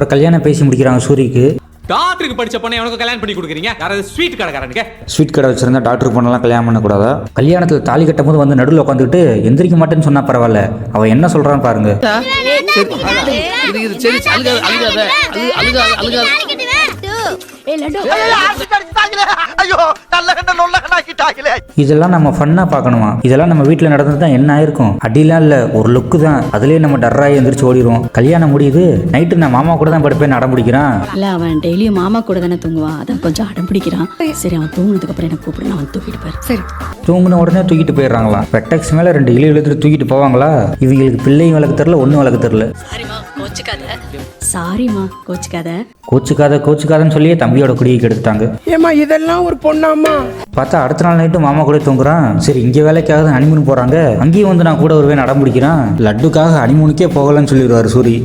அப்புறம் கல்யாணம் பேசி முடிக்கிறாங்க சூரிக்கு. டாக்டருக்கு படிச்ச பொண்ணை உனக்கு கல்யாணம் பண்ணி கொடுக்குறீங்க. யாராவது ஸ்வீட் கடைக்காரனுக்கு ஸ்வீட் கடை வச்சிருந்தா டாக்டர் பொண்ணெல்லாம் கல்யாணம் பண்ணக்கூடாதா? கல்யாணத்தில் தாலி கட்டும் போது வந்து நடுவில் உட்காந்துக்கிட்டு எந்திரிக்க மாட்டேன்னு சொன்னா பரவாயில்ல, அவன் என்ன சொல்றான்னு பாருங்க. இதெல்லாம் நம்ம ஃபன்னா பார்க்கணுமா? இதெல்லாம் நம்ம வீட்டில் நடந்தது தான் என்ன ஆயிருக்கும்? அடிலாம் இல்லை, ஒரு லுக்கு தான். அதுலேயே நம்ம டர்ராகி எந்திரிச்சு ஓடிடுவோம். கல்யாணம் முடியுது, நைட்டு நான் மாமா கூட தான் படுப்பேன் அடம் பிடிக்கிறான். இல்ல அவன் டெய்லியும் மாமா கூட தானே தூங்குவான், அதான் கொஞ்சம் அடம் பிடிக்கிறான். சரி அவன் தூங்குனதுக்கு அப்புறம் எனக்கு கூப்பிடு, அவன் தூக்கிட்டு போயிரு. சரி. தூங்குன உடனே தூக்கிட்டு போயிடுறாங்களாம். வெட்டக்ஸ் மேல 2 இழு இழுத்துட்டு தூக்கிட்டு போவாங்களா? இவங்களுக்கு பிள்ளையும் வளர்க்க தெரியல, ஒன்றும் வளர்க்க தெரியல. சாரிம்மா கோச்சுக்காத. கோச்சுக்காதன்னு சொல்லியே தம்பியோட குடியை கெடுத்துட்டாங்க. ஏமா இதெல்லாம் ஒரு பொண்ணாமா? பார்த்தா அடுத்த நாள் நைட்டு மாமா கூட தூங்குறான். சரி இங்கே வேலைக்காக ஹனிமூன் போறாங்க, அங்கேயும் வந்து நான் கூட வருவேன் அடம் பிடிக்கிறான். லட்டுக்காக ஹனிமூனுக்கே போகலன்னு சொல்லிடுவாரு சூரி.